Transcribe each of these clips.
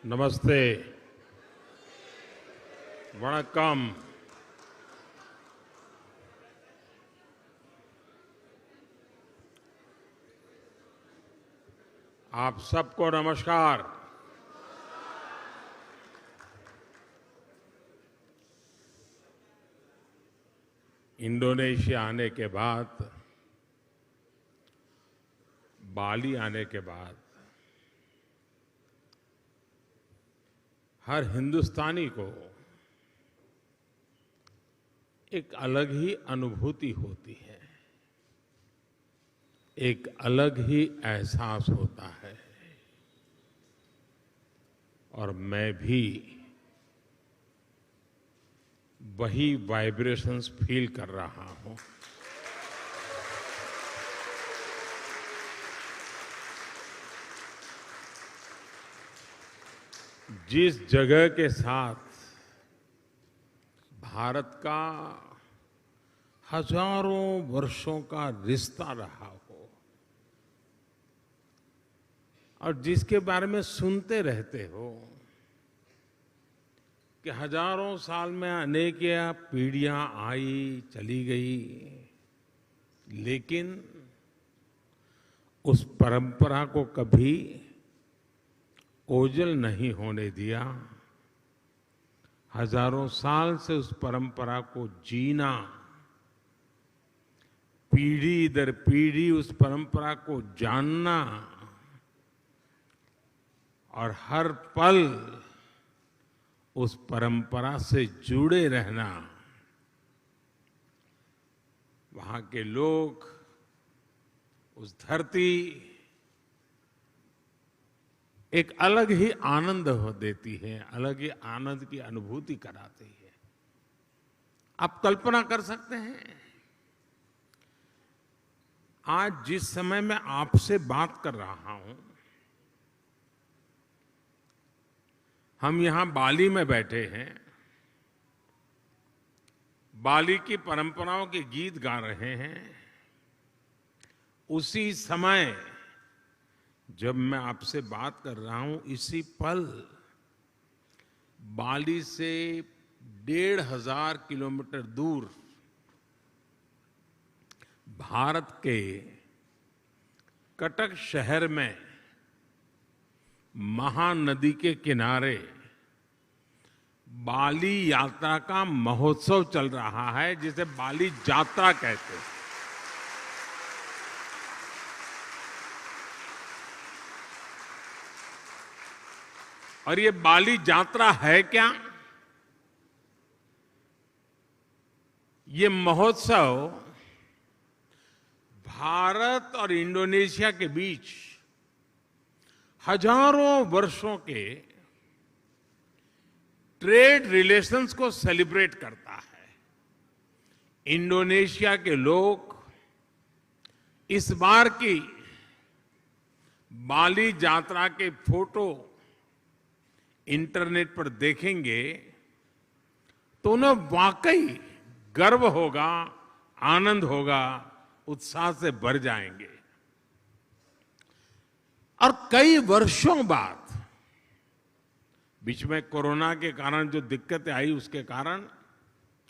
नमस्ते, वणक्कम। आप सबको नमस्कार। इंडोनेशिया आने के बाद, बाली आने के बाद हर हिंदुस्तानी को एक अलग ही अनुभूति होती है, एक अलग ही एहसास होता है। और मैं भी वही वाइब्रेशंस फील कर रहा हूं। जिस जगह के साथ भारत का हजारों वर्षों का रिश्ता रहा हो और जिसके बारे में सुनते रहते हो कि हजारों साल में अनेक पीढ़ियां आई चली गई, लेकिन उस परंपरा को कभी ओझल नहीं होने दिया। हजारों साल से उस परंपरा को जीना, पीढ़ी दर पीढ़ी उस परंपरा को जानना और हर पल उस परंपरा से जुड़े रहना, वहां के लोग, उस धरती एक अलग ही आनंद देती है, अलग ही आनंद की अनुभूति कराती है। आप कल्पना कर सकते हैं, आज जिस समय मैं आपसे बात कर रहा हूं, हम यहां बाली में बैठे हैं, बाली की परंपराओं के गीत गा रहे हैं। उसी समय जब मैं आपसे बात कर रहा हूं, इसी पल बाली से 1500 किलोमीटर दूर भारत के कटक शहर में महानदी के किनारे बाली यात्रा का महोत्सव चल रहा है, जिसे बाली यात्रा कहते हैं। और ये बाली यात्रा है क्या? ये महोत्सव भारत और इंडोनेशिया के बीच हजारों वर्षों के ट्रेड रिलेशंस को सेलिब्रेट करता है। इंडोनेशिया के लोग इस बार की बाली यात्रा के फोटो इंटरनेट पर देखेंगे तो उन्हें वाकई गर्व होगा, आनंद होगा, उत्साह से भर जाएंगे। और कई वर्षों बाद, बीच में कोरोना के कारण जो दिक्कतें आई, उसके कारण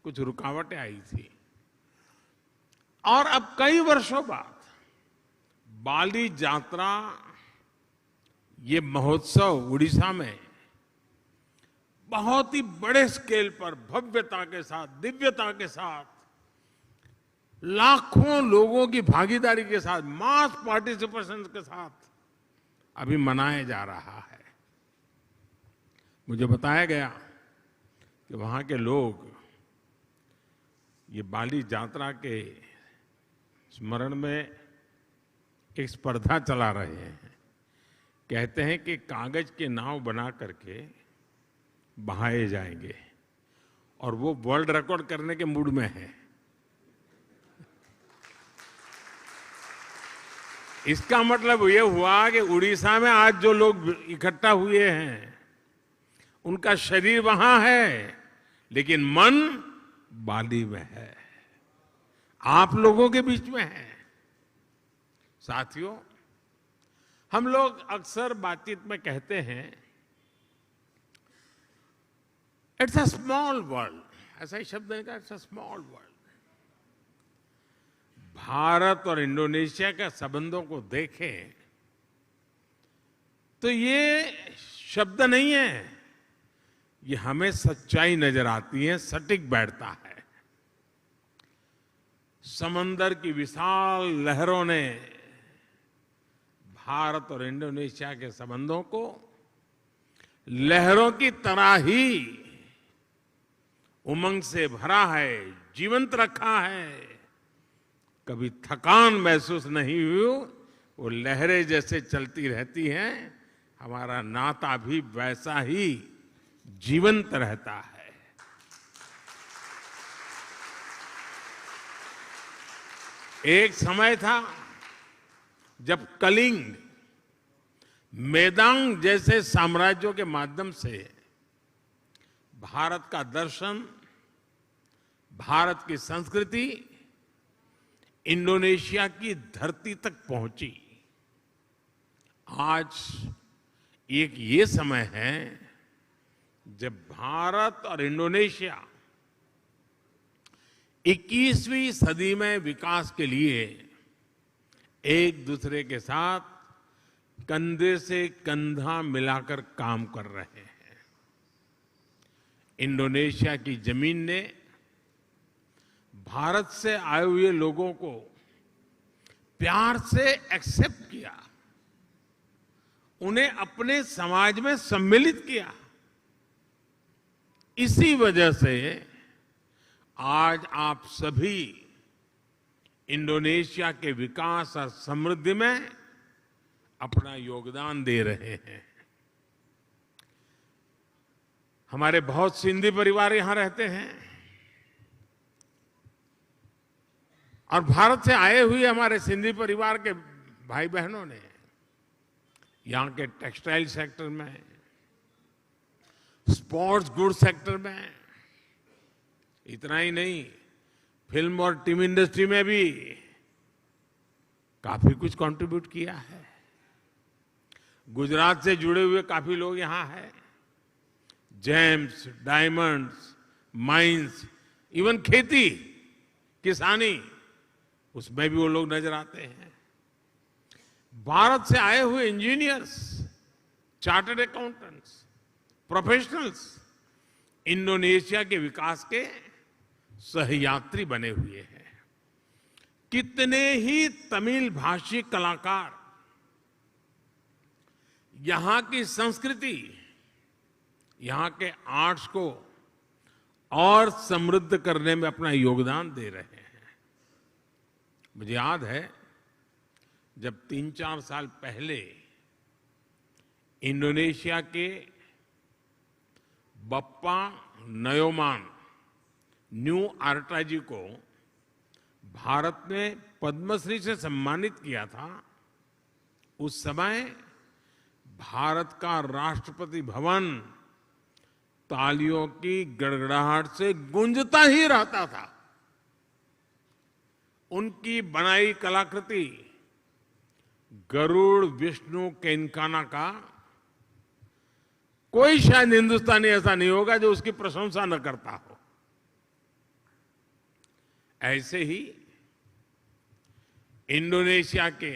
कुछ रुकावटें आई थी, और अब कई वर्षों बाद बाली यात्रा, ये महोत्सव उड़ीसा में बहुत ही बड़े स्केल पर भव्यता के साथ, दिव्यता के साथ, लाखों लोगों की भागीदारी के साथ, मास पार्टिसिपेशन के साथ अभी मनाया जा रहा है। मुझे बताया गया कि वहां के लोग ये बाली यात्रा के स्मरण में एक स्पर्धा चला रहे हैं। कहते हैं कि कागज के नाव बना करके बहाए जाएंगे, और वो वर्ल्ड रिकॉर्ड करने के मूड में है। इसका मतलब ये हुआ कि उड़ीसा में आज जो लोग इकट्ठा हुए हैं, उनका शरीर वहां है, लेकिन मन बाली में है, आप लोगों के बीच में है। साथियों, हम लोग अक्सर बातचीत में कहते हैं इट्स अ स्मॉल वर्ल्ड, ऐसा ही शब्द है का, it's a small world. Bharat और इंडोनेशिया के संबंधों को देखें तो ये शब्द नहीं है, ये हमें सच्चाई नजर आती है, सटीक बैठता है। समंदर की विशाल लहरों ने भारत और इंडोनेशिया के संबंधों को लहरों की तरह ही उमंग से भरा है, जीवंत रखा है। कभी थकान महसूस नहीं हुई, वो लहरें जैसे चलती रहती हैं, हमारा नाता भी वैसा ही जीवंत रहता है। एक समय था जब कलिंग, मेदांग जैसे साम्राज्यों के माध्यम से भारत का दर्शन, भारत की संस्कृति इंडोनेशिया की धरती तक पहुंची। आज एक ये समय है जब भारत और इंडोनेशिया 21वीं सदी में विकास के लिए एक दूसरे के साथ कंधे से कंधा मिलाकर काम कर रहे हैं। इंडोनेशिया की जमीन ने भारत से आए हुए लोगों को प्यार से एक्सेप्ट किया, उन्हें अपने समाज में सम्मिलित किया। इसी वजह से आज आप सभी इंडोनेशिया के विकास और समृद्धि में अपना योगदान दे रहे हैं। हमारे बहुत सिंधी परिवार यहां रहते हैं और भारत से आए हुए हमारे सिंधी परिवार के भाई बहनों ने यहां के टेक्सटाइल सेक्टर में, स्पोर्ट्स गुड सेक्टर में, इतना ही नहीं, फिल्म और टीवी इंडस्ट्री में भी काफी कुछ कंट्रीब्यूट किया है। गुजरात से जुड़े हुए काफी लोग यहां हैं। जेम्स, डायमंड्स, माइंस, इवन खेती, किसानी, उसमें भी वो लोग नजर आते हैं। भारत से आए हुए engineers, chartered accountants, professionals Indonesia के विकास के सहयात्री बने हुए हैं। कितने ही तमिल भाषी कलाकार यहां की संस्कृति, यहां के आर्ट्स को और समृद्ध करने में अपना योगदान दे रहे हैं। मुझे याद है जब 3-4 साल पहले इंडोनेशिया के बप्पा नयोमान न्यू आर्टाजी को भारत ने पद्मश्री से सम्मानित किया था, उस समय भारत का राष्ट्रपति भवन तालियों की गड़गड़ाहट से गूंजता ही रहता था। उनकी बनाई कलाकृति गरुड़ विष्णु केनकाना का कोई शायद हिंदुस्तानी ऐसा नहीं होगा जो उसकी प्रशंसा न करता हो। ऐसे ही इंडोनेशिया के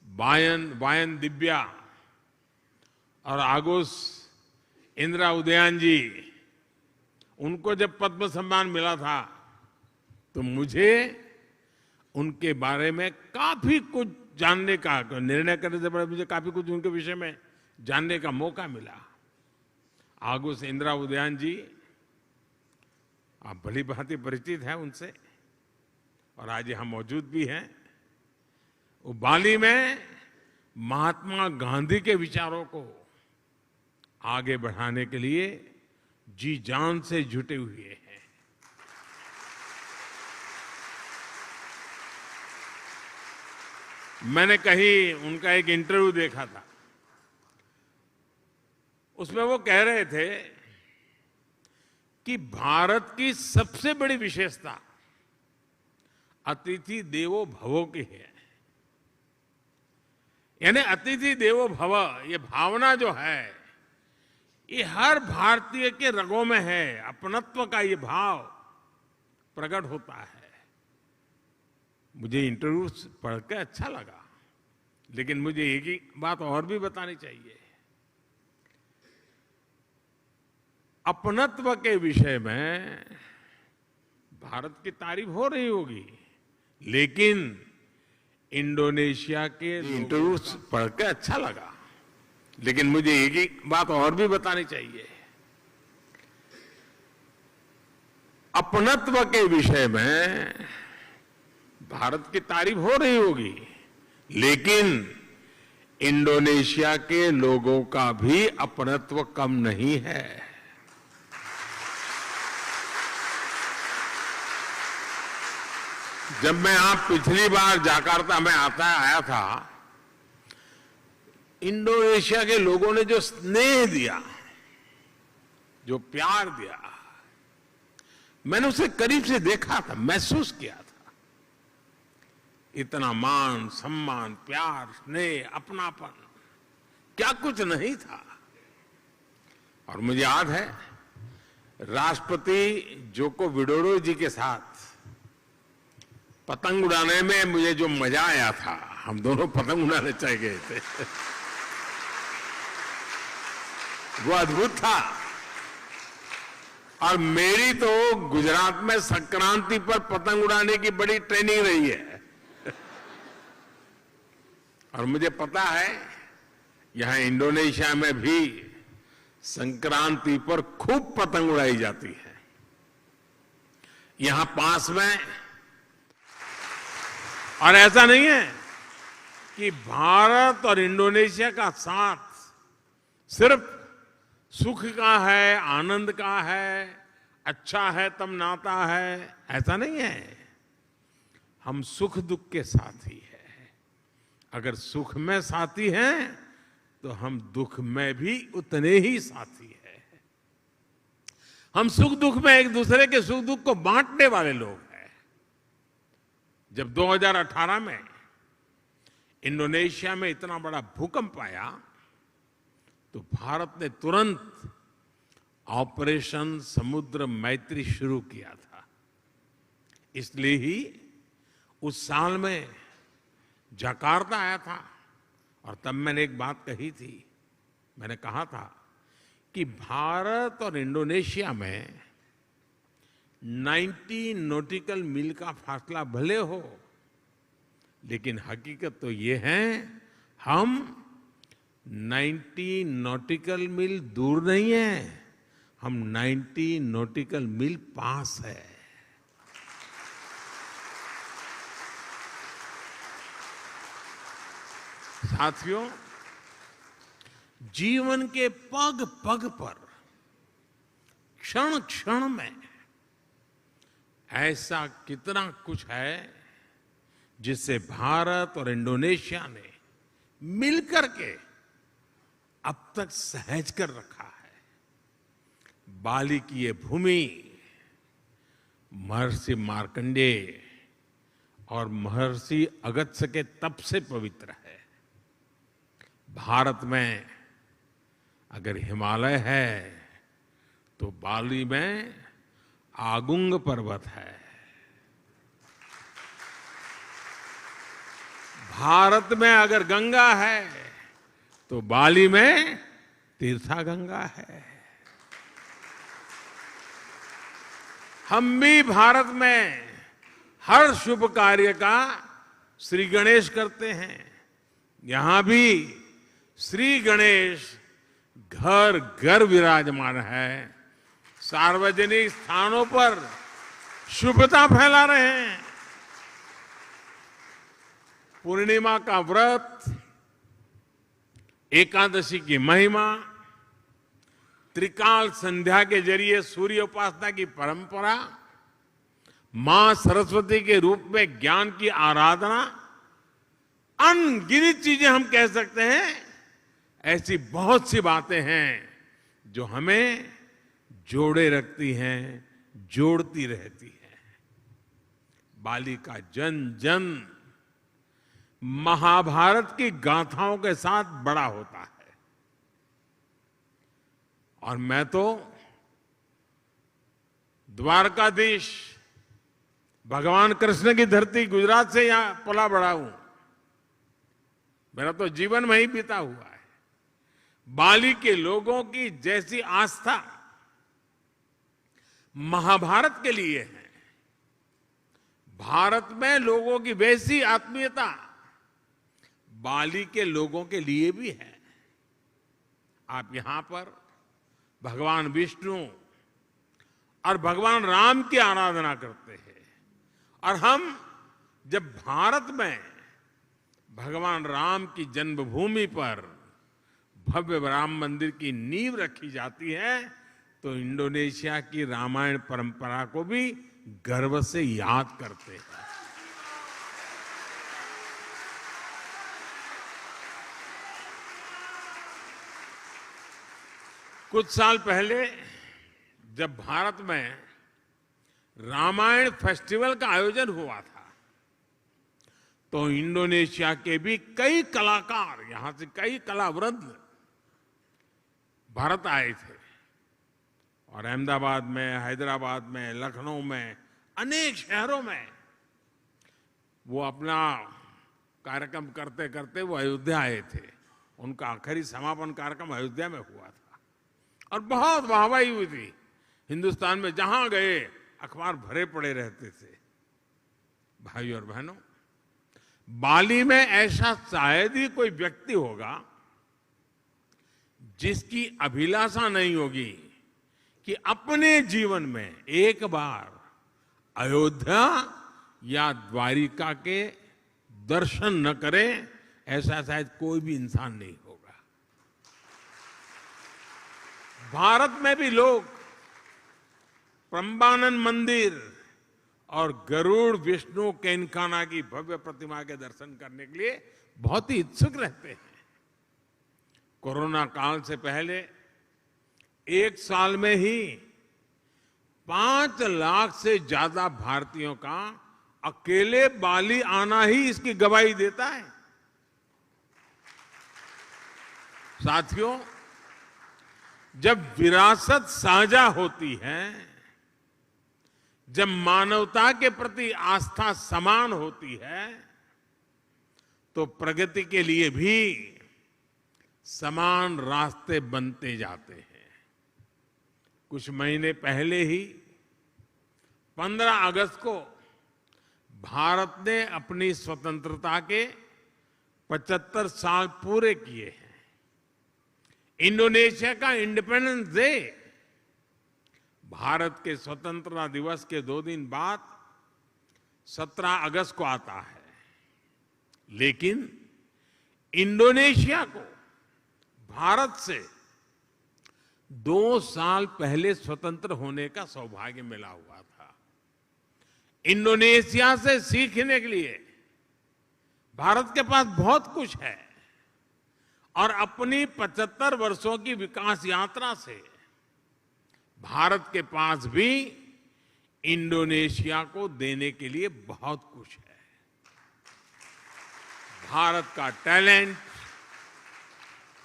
वायन दिव्या और आगोस इंदिरा उदयन जी, उनको जब पद्म सम्मान मिला था तो मुझे उनके बारे में काफी कुछ जानने का, निर्णय करने से पहले मुझे काफी कुछ उनके विषय में जानने का मौका मिला। आगोस इंदिरा उदयन जी, आप भली भांति परिचित हैं उनसे और आज यहां मौजूद भी हैं। वो बाली में महात्मा गांधी के विचारों को आगे बढ़ाने के लिए जी जान से जुटे हुए हैं। मैंने कहीं उनका एक इंटरव्यू देखा था, उसमें वो कह रहे थे कि भारत की सबसे बड़ी विशेषता अतिथि देवो भव की है। यानी अतिथि देवो भव, ये भावना जो है, ये हर भारतीय के रगों में है। अपनत्व का ये भाव प्रकट होता है। मुझे इंटरव्यू पढ़ के अच्छा लगा, लेकिन मुझे एक ही बात और भी बतानी चाहिए। अपनत्व के विषय में भारत की तारीफ हो रही होगी, लेकिन इंडोनेशिया के इंटरव्यू पढ़ के अच्छा लगा, लेकिन मुझे एक ही बात और भी बतानी चाहिए। अपनत्व के विषय में भारत की तारीफ हो रही होगी, लेकिन इंडोनेशिया के लोगों का भी अपनत्व कम नहीं है। जब मैं आप पिछली बार जाकार्ता में आया था, इंडोनेशिया के लोगों ने जो स्नेह दिया, जो प्यार दिया, मैंने उसे करीब से देखा था, महसूस किया था। इतना मान, सम्मान, प्यार, स्नेह, अपनापन, क्या कुछ नहीं था। और मुझे याद है, राष्ट्रपति जोको विडोडो जी के साथ पतंग उड़ाने में मुझे जो मजा आया था, हम दोनों पतंग उड़ाने चले गए थे, वो अद्भुत था। और मेरी तो गुजरात में संक्रांति पर पतंग उड़ाने की बड़ी ट्रेनिंग रही है। और मुझे पता है, यहां इंडोनेशिया में भी संक्रांति पर खूब पतंग उड़ाई जाती है। यहां पास में, और ऐसा नहीं है कि भारत और इंडोनेशिया का साथ सिर्फ सुख का है, आनंद का है, अच्छा है तब नाता है, ऐसा नहीं है। हम सुख दुख के साथी हैं। अगर सुख में साथी हैं तो हम दुख में भी उतने ही साथी हैं। हम सुख दुख में एक दूसरे के सुख दुख को बांटने वाले लोग हैं। जब 2018 में इंडोनेशिया में इतना बड़ा भूकंप आया, तो भारत ने तुरंत ऑपरेशन समुद्र मैत्री शुरू किया था। इसलिए ही उस साल में जकार्ता आया था, और तब मैंने एक बात कही थी। मैंने कहा था कि भारत और इंडोनेशिया में 90 नॉटिकल मील का फासला भले हो, लेकिन हकीकत तो ये है, हम 90 नॉटिकल मील दूर नहीं है, हम 90 नॉटिकल मील पास है। साथियों, जीवन के पग पग पर, क्षण क्षण में ऐसा कितना कुछ है जिससे भारत और इंडोनेशिया ने मिलकर के अब तक सहज कर रखा है। बाली की ये भूमि महर्षि मार्कंडेय और महर्षि अगस्त्य के तप से पवित्र है। भारत में अगर हिमालय है तो बाली में आगुंग पर्वत है। भारत में अगर गंगा है तो बाली में तीर्था गंगा है। हम भी भारत में हर शुभ कार्य का श्री गणेश करते हैं। यहां भी श्री गणेश घर घर विराजमान है। सार्वजनिक स्थानों पर शुभता फैला रहे हैं। पूर्णिमा का व्रत, एकादशी की महिमा, त्रिकाल संध्या के जरिए सूर्य उपासना की परंपरा, मां सरस्वती के रूप में ज्ञान की आराधना, अनगिनत चीजें हम कह सकते हैं। ऐसी बहुत सी बातें हैं जो हमें जोड़े रखती हैं, जोड़ती रहती हैं। बाली का जन जन महाभारत की गाथाओं के साथ बड़ा होता है और मैं तो द्वारकाधीश भगवान कृष्ण की धरती गुजरात से यहां पला बड़ा हूं। मेरा तो जीवन वहीं बीता हुआ है। बाली के लोगों की जैसी आस्था महाभारत के लिए है, भारत में लोगों की वैसी आत्मीयता बाली के लोगों के लिए भी है। आप यहां पर भगवान विष्णु और भगवान राम की आराधना करते हैं, और हम जब भारत में भगवान राम की जन्मभूमि पर भव्य राम मंदिर की नींव रखी जाती है, तो इंडोनेशिया की रामायण परंपरा को भी गर्व से याद करते हैं। कुछ साल पहले जब भारत में रामायण फेस्टिवल का आयोजन हुआ था, तो इंडोनेशिया के भी कई कलाकार, यहां से कई कलावृंद भारत आए थे, और अहमदाबाद में, हैदराबाद में, लखनऊ में, अनेक शहरों में वो अपना कार्यक्रम करते करते वो अयोध्या आए थे। उनका आखिरी समापन कार्यक्रम अयोध्या में हुआ था और बहुत वाहवाही हुई थी। हिंदुस्तान में जहां गए अखबार भरे पड़े रहते थे। भाई और बहनों, बाली में ऐसा शायद ही कोई व्यक्ति होगा जिसकी अभिलाषा नहीं होगी कि अपने जीवन में एक बार अयोध्या या द्वारिका के दर्शन न करे, ऐसा शायद कोई भी इंसान नहीं होगा। भारत में भी लोग प्रम्बानन मंदिर और गरुड़ विष्णु केनकाना की भव्य प्रतिमा के दर्शन करने के लिए बहुत ही इच्छुक रहते हैं। कोरोना काल से पहले एक साल में ही 5 लाख से ज्यादा भारतीयों का अकेले बाली आना ही इसकी गवाही देता है। साथियों, जब विरासत साझा होती है, जब मानवता के प्रति आस्था समान होती है, तो प्रगति के लिए भी समान रास्ते बनते जाते हैं। कुछ महीने पहले ही 15 अगस्त को भारत ने अपनी स्वतंत्रता के 75 साल पूरे किए हैं। इंडोनेशिया का इंडिपेंडेंस डे भारत के स्वतंत्रता दिवस के 2 दिन बाद 17 अगस्त को आता है, लेकिन इंडोनेशिया को भारत से 2 साल पहले स्वतंत्र होने का सौभाग्य मिला हुआ था। इंडोनेशिया से सीखने के लिए भारत के पास बहुत कुछ है, और अपनी 75 वर्षों की विकास यात्रा से भारत के पास भी इंडोनेशिया को देने के लिए बहुत कुछ है। भारत का टैलेंट,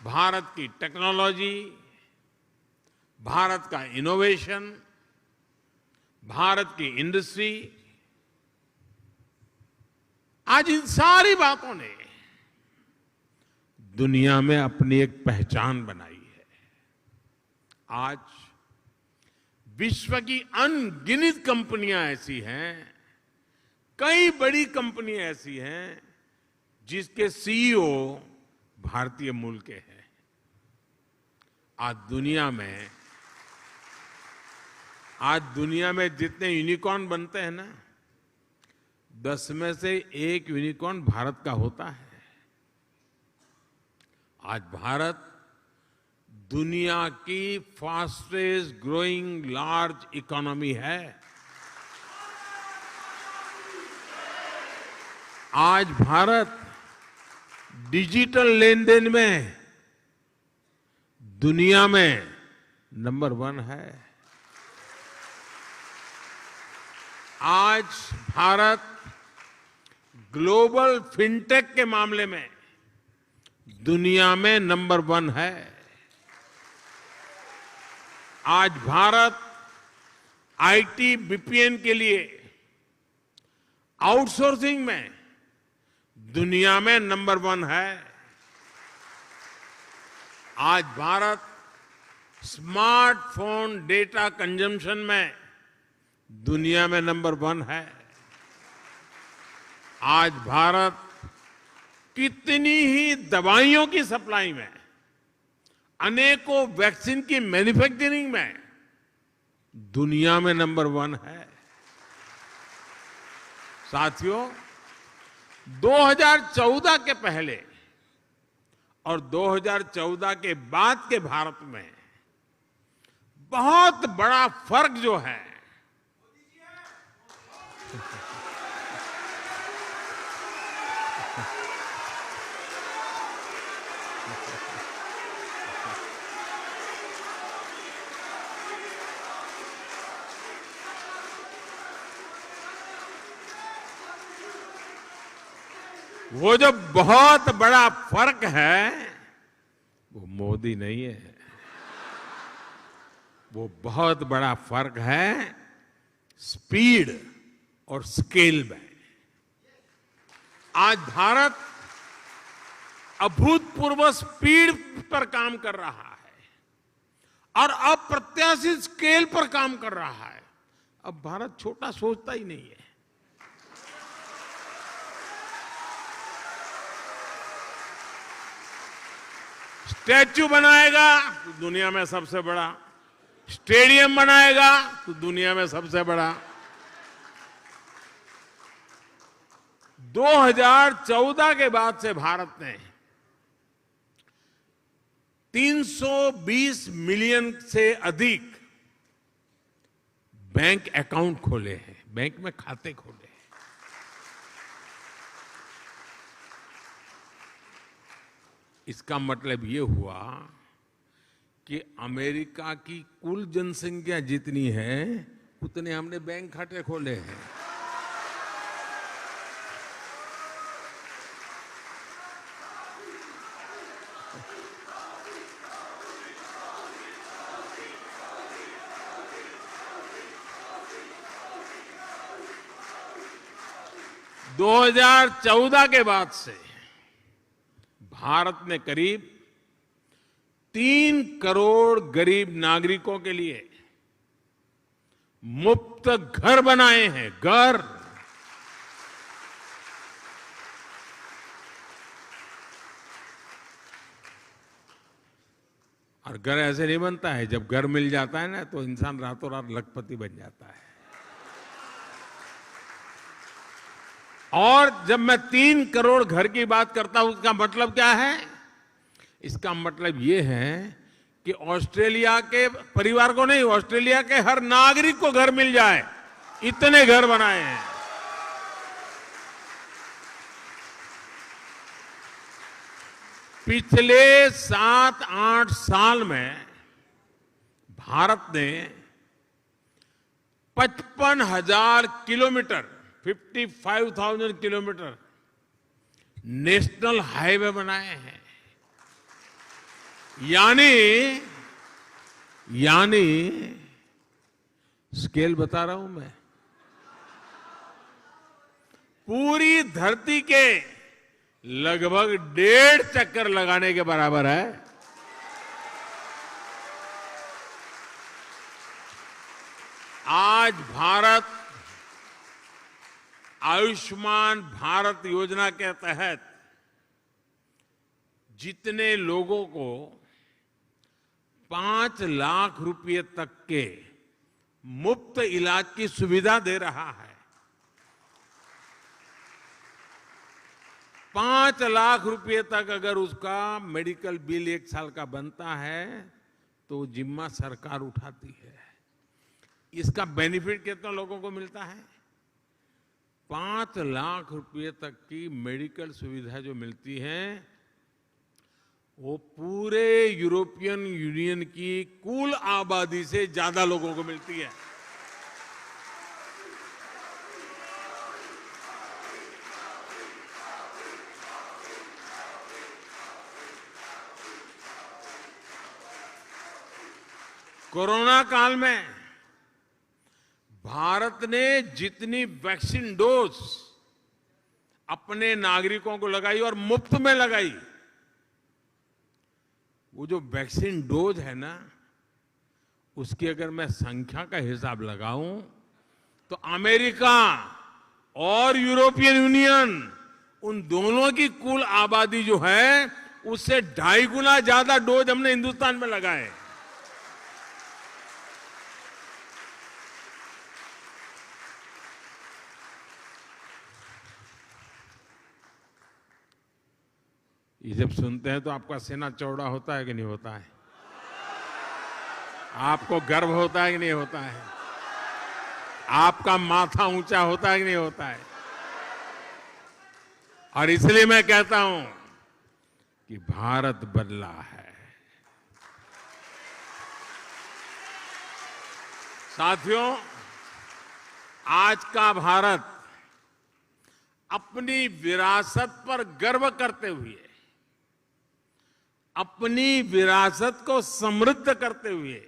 भारत की टेक्नोलॉजी, भारत का इनोवेशन, भारत की इंडस्ट्री, आज इन सारी बातों ने दुनिया में अपनी एक पहचान बनाई है। आज विश्व की अनगिनत कंपनियां ऐसी हैं, कई बड़ी कंपनियां ऐसी हैं जिसके सीईओ भारतीय मूल के हैं। आज दुनिया में जितने यूनिकॉर्न बनते हैं ना, 10 में से 1 यूनिकॉर्न भारत का होता है। आज भारत दुनिया की फास्टेस्ट ग्रोइंग लार्ज इकोनॉमी है। आज भारत डिजिटल लेन देन में दुनिया में नंबर 1 है। आज भारत ग्लोबल फिनटेक के मामले में दुनिया में नंबर 1 है। आज भारत आईटी बीपीएन के लिए आउटसोर्सिंग में दुनिया में नंबर 1 है। आज भारत स्मार्टफोन डेटा कंजम्पशन में दुनिया में नंबर 1 है। आज भारत कितनी ही दवाइयों की सप्लाई में, अनेकों वैक्सीन की मैन्युफैक्चरिंग में दुनिया में नंबर 1 है। साथियों, 2014 के पहले और 2014 के बाद के भारत में बहुत बड़ा फर्क जो है, वो जो बहुत बड़ा फर्क है वो मोदी नहीं है, वो बहुत बड़ा फर्क है स्पीड और स्केल में। आज भारत अभूतपूर्व स्पीड पर काम कर रहा है और अप्रत्याशित स्केल पर काम कर रहा है। अब भारत छोटा सोचता ही नहीं है। स्टैच्यू बनाएगा तो दुनिया में सबसे बड़ा, स्टेडियम बनाएगा तो दुनिया में सबसे बड़ा। 2014 के बाद से भारत ने 320 मिलियन से अधिक बैंक अकाउंट खोले हैं, बैंक में खाते खोले हैं। इसका मतलब ये हुआ कि अमेरिका की कुल जनसंख्या जितनी है उतने हमने बैंक खाते खोले हैं। दो 2014 के बाद से भारत ने करीब 3 करोड़ गरीब नागरिकों के लिए मुफ्त घर बनाए हैं। घर, और घर ऐसे नहीं बनता है, जब घर मिल जाता है ना तो इंसान रातों रात लखपति बन जाता है। और जब मैं 3 करोड़ घर की बात करता हूं, उसका मतलब क्या है? इसका मतलब यह है कि ऑस्ट्रेलिया के परिवार को नहीं, ऑस्ट्रेलिया के हर नागरिक को घर मिल जाए, इतने घर बनाए हैं। पिछले 7-8 साल में भारत ने 55,000 किलोमीटर, 55,000 किलोमीटर नेशनल हाईवे बनाए हैं। यानी स्केल बता रहा हूं मैं, पूरी धरती के लगभग 1.5 चक्कर लगाने के बराबर है। आज भारत आयुष्मान भारत योजना के तहत जितने लोगों को 5 लाख रुपए तक के मुफ्त इलाज की सुविधा दे रहा है, 5 लाख रुपए तक अगर उसका मेडिकल बिल 1 साल का बनता है तो जिम्मा सरकार उठाती है। इसका बेनिफिट कितना लोगों को मिलता है? 5 लाख रुपए तक की मेडिकल सुविधा जो मिलती है वो पूरे यूरोपियन यूनियन की कुल आबादी से ज्यादा लोगों को मिलती है। कोरोना काल में भारत ने जितनी वैक्सीन डोज अपने नागरिकों को लगाई और मुफ्त में लगाई, वो जो वैक्सीन डोज है ना, उसकी अगर मैं संख्या का हिसाब लगाऊं तो अमेरिका और यूरोपियन यूनियन, उन दोनों की कुल आबादी जो है उससे 2.5 गुना ज्यादा डोज हमने हिंदुस्तान में लगाए। ये जब सुनते हैं तो आपका सीना चौड़ा होता है कि नहीं होता है? आपको गर्व होता है कि नहीं होता है? आपका माथा ऊंचा होता है कि नहीं होता है? और इसलिए मैं कहता हूं कि भारत बदला है। साथियों, आज का भारत अपनी विरासत पर गर्व करते हुए, अपनी विरासत को समृद्ध करते हुए,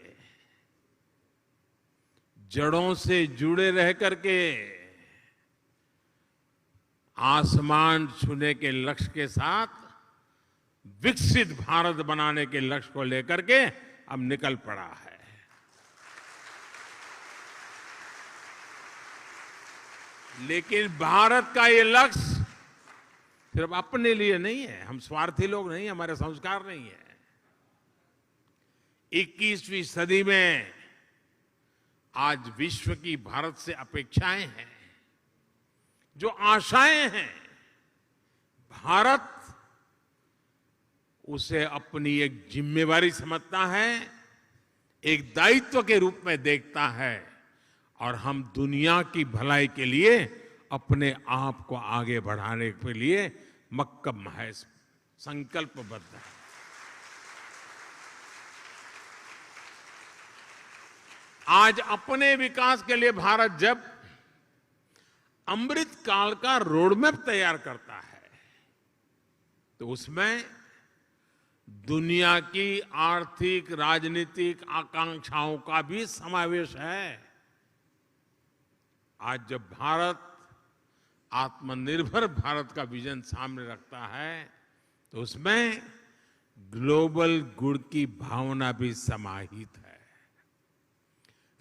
जड़ों से जुड़े रह करके आसमान छूने के लक्ष्य के साथ विकसित भारत बनाने के लक्ष्य को लेकर के अब निकल पड़ा है। लेकिन भारत का ये लक्ष्य सिर्फ अपने लिए नहीं है, हम स्वार्थी लोग नहीं, हमारे संस्कार नहीं है। 21वीं सदी में आज विश्व की भारत से अपेक्षाएं हैं, जो आशाएं हैं, भारत उसे अपनी एक जिम्मेवारी समझता है, एक दायित्व के रूप में देखता है, और हम दुनिया की भलाई के लिए अपने आप को आगे बढ़ाने के लिए मक्कम है, संकल्पबद्ध है। आज अपने विकास के लिए भारत जब अमृत काल का रोडमैप तैयार करता है, तो उसमें दुनिया की आर्थिक राजनीतिक आकांक्षाओं का भी समावेश है। आज जब भारत आत्मनिर्भर भारत का विजन सामने रखता है, तो उसमें ग्लोबल गुड की भावना भी समाहित है।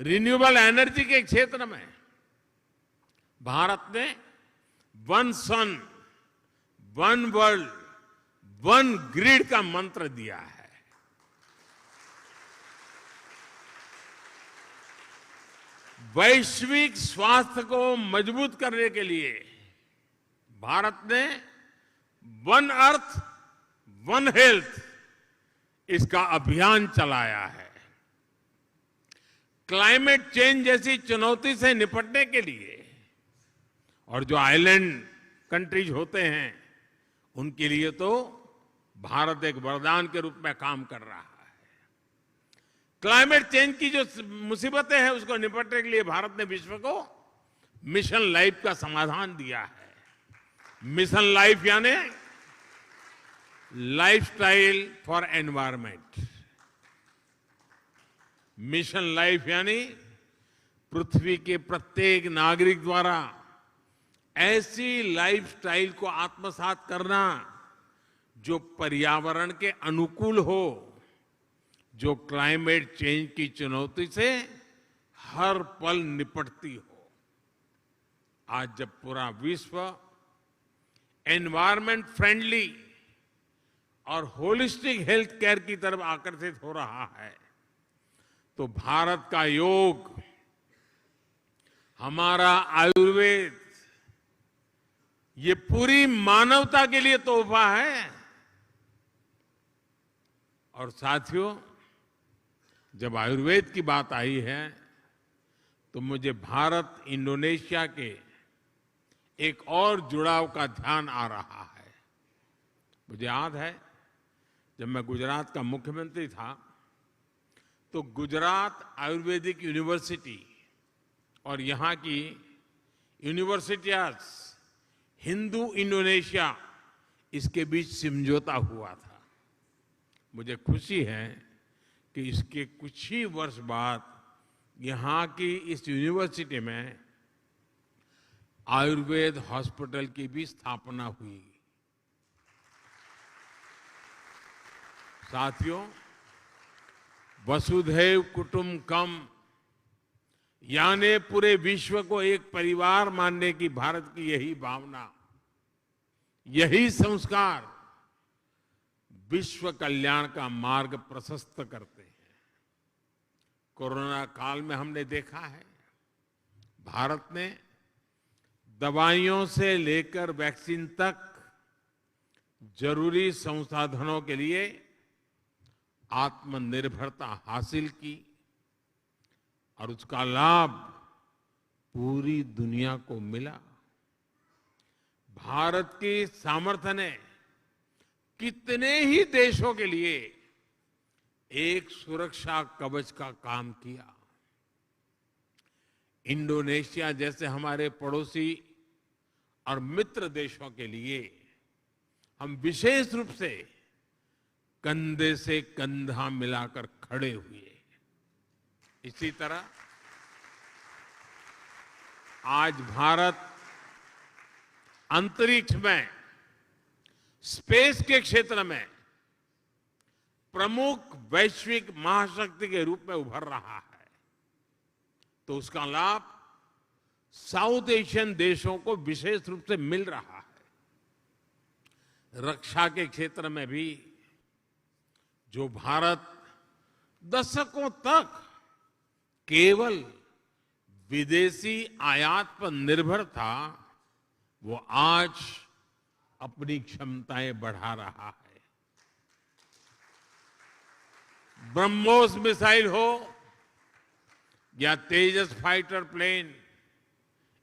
रिन्यूएबल एनर्जी के क्षेत्र में भारत ने वन सन, वन वर्ल्ड, वन ग्रिड का मंत्र दिया है। वैश्विक स्वास्थ्य को मजबूत करने के लिए भारत ने वन अर्थ, वन हेल्थ, इसका अभियान चलाया है। क्लाइमेट चेंज जैसी चुनौती से निपटने के लिए, और जो आइलैंड कंट्रीज होते हैं उनके लिए तो भारत एक वरदान के रूप में काम कर रहा है। क्लाइमेट चेंज की जो मुसीबतें हैं उसको निपटने के लिए भारत ने विश्व को मिशन लाइफ का समाधान दिया है। मिशन लाइफ यानी lifestyle for environment. Mission life यानी पृथ्वी के प्रत्येक नागरिक द्वारा ऐसी लाइफस्टाइल को आत्मसात करना जो पर्यावरण के अनुकूल हो, जो क्लाइमेट चेंज की चुनौती से हर पल निपटती हो। आज जब पूरा विश्व एनवायरमेंट फ्रेंडली और होलिस्टिक हेल्थ केयर की तरफ आकर्षित हो रहा है, तो भारत का योग, हमारा आयुर्वेद, ये पूरी मानवता के लिए तोहफा है। और साथियों, जब आयुर्वेद की बात आई है तो मुझे भारत इंडोनेशिया के एक और जुड़ाव का ध्यान आ रहा है। मुझे याद है जब मैं गुजरात का मुख्यमंत्री था तो गुजरात आयुर्वेदिक यूनिवर्सिटी और यहाँ की यूनिवर्सिटीज, हिंदू इंडोनेशिया, इसके बीच समझौता हुआ था। मुझे खुशी है कि इसके कुछ ही वर्ष बाद यहाँ की इस यूनिवर्सिटी में आयुर्वेद हॉस्पिटल की भी स्थापना हुई। साथियों, वसुधैव कुटुंबकम यानी पूरे विश्व को एक परिवार मानने की भारत की यही भावना, यही संस्कार विश्व कल्याण का मार्ग प्रशस्त करते हैं। कोरोना काल में हमने देखा है, भारत ने दवाइयों से लेकर वैक्सीन तक जरूरी संसाधनों के लिए आत्मनिर्भरता हासिल की और उसका लाभ पूरी दुनिया को मिला। भारत की सामर्थ्य ने कितने ही देशों के लिए एक सुरक्षा कवच का काम किया। इंडोनेशिया जैसे हमारे पड़ोसी और मित्र देशों के लिए हम विशेष रूप से कंधे से कंधा मिलाकर खड़े हुए। इसी तरह आज भारत अंतरिक्ष में, स्पेस के क्षेत्र में प्रमुख वैश्विक महाशक्ति के रूप में उभर रहा है, तो उसका लाभ साउथ एशियन देशों को विशेष रूप से मिल रहा है। रक्षा के क्षेत्र में भी जो भारत दशकों तक केवल विदेशी आयात पर निर्भर था, वो आज अपनी क्षमताएं बढ़ा रहा है। ब्रह्मोस मिसाइल हो या तेजस फाइटर प्लेन,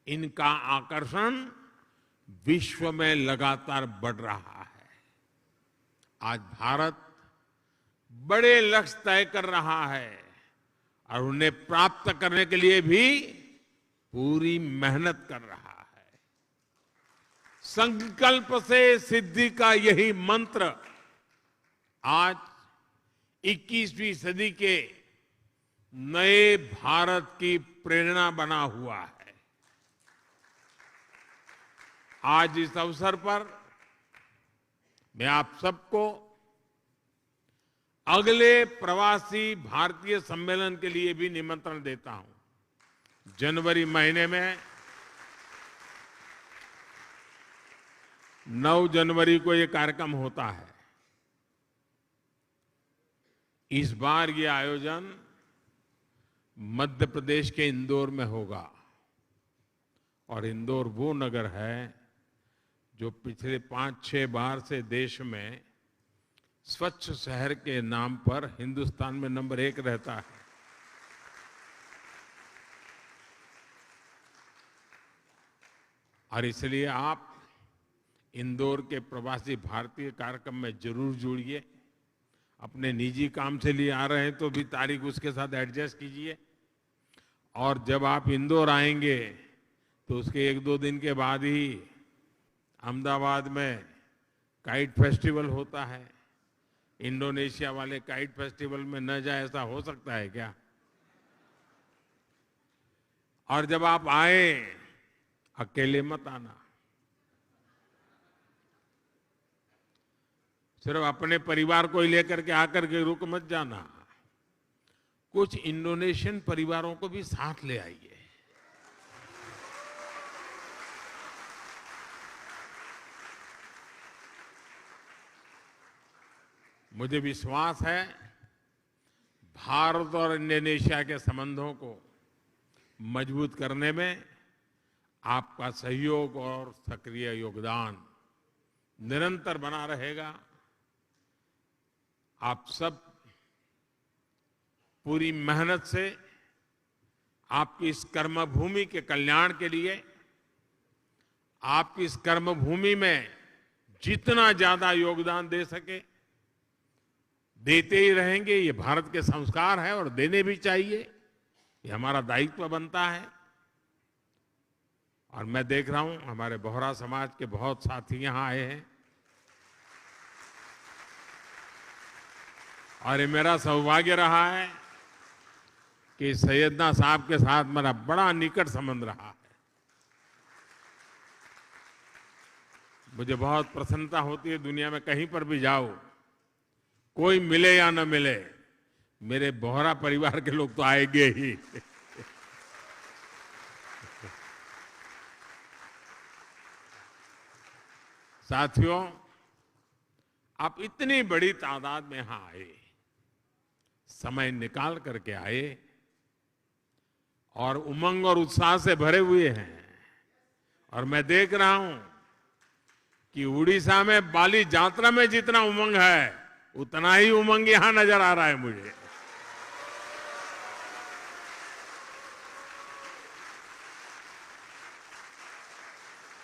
इनका आकर्षण विश्व में लगातार बढ़ रहा है। आज भारत बड़े लक्ष्य तय कर रहा है और उन्हें प्राप्त करने के लिए भी पूरी मेहनत कर रहा है। संकल्प से सिद्धि का यही मंत्र आज 21वीं सदी के नए भारत की प्रेरणा बना हुआ है। आज इस अवसर पर मैं आप सबको अगले प्रवासी भारतीय सम्मेलन के लिए भी निमंत्रण देता हूं। जनवरी महीने में 9 जनवरी को ये कार्यक्रम होता है। इस बार ये आयोजन मध्य प्रदेश के इंदौर में होगा और इंदौर वो नगर है जो पिछले 5-6 बार से देश में स्वच्छ शहर के नाम पर हिंदुस्तान में नंबर 1 रहता है। और इसलिए आप इंदौर के प्रवासी भारतीय कार्यक्रम में जरूर जुड़िए। अपने निजी काम से लिए आ रहे हैं तो भी तारीख उसके साथ एडजस्ट कीजिए। और जब आप इंदौर आएंगे तो उसके 1-2 दिन के बाद ही अहमदाबाद में काइट फेस्टिवल होता है। इंडोनेशिया वाले काइट फेस्टिवल में न जाए ऐसा हो सकता है क्या? और जब आप आए, अकेले मत आना, सिर्फ अपने परिवार को ही लेकर के आकर के रुक मत जाना। कुछ इंडोनेशियन परिवारों को भी साथ ले आइए। मुझे विश्वास है भारत और इंडोनेशिया के संबंधों को मजबूत करने में आपका सहयोग और सक्रिय योगदान निरंतर बना रहेगा। आप सब पूरी मेहनत से आपकी इस कर्मभूमि के कल्याण के लिए, आपकी इस कर्मभूमि में जितना ज्यादा योगदान दे सके देते ही रहेंगे। ये भारत के संस्कार है और देने भी चाहिए, ये हमारा दायित्व बनता है। और मैं देख रहा हूं हमारे बोहरा समाज के बहुत साथी यहां आए हैं और ये मेरा सौभाग्य रहा है कि सैयदना साहब के साथ मेरा बड़ा निकट संबंध रहा है। मुझे बहुत प्रसन्नता होती है, दुनिया में कहीं पर भी जाओ, कोई मिले या न मिले, मेरे बोहरा परिवार के लोग तो आएंगे ही। साथियों, आप इतनी बड़ी तादाद में यहां आए, समय निकाल करके आए और उमंग और उत्साह से भरे हुए हैं। और मैं देख रहा हूं कि उड़ीसा में बाली यात्रा में जितना उमंग है, उतना ही उमंग यहां नजर आ रहा है मुझे।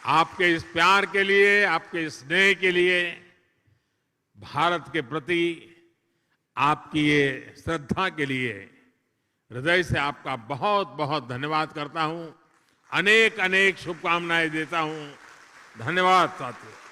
आपके इस प्यार के लिए, आपके इस स्नेह के लिए, भारत के प्रति आपकी ये श्रद्धा के लिए हृदय से आपका बहुत बहुत धन्यवाद करता हूं। अनेक अनेक शुभकामनाएं देता हूं। धन्यवाद साथियों।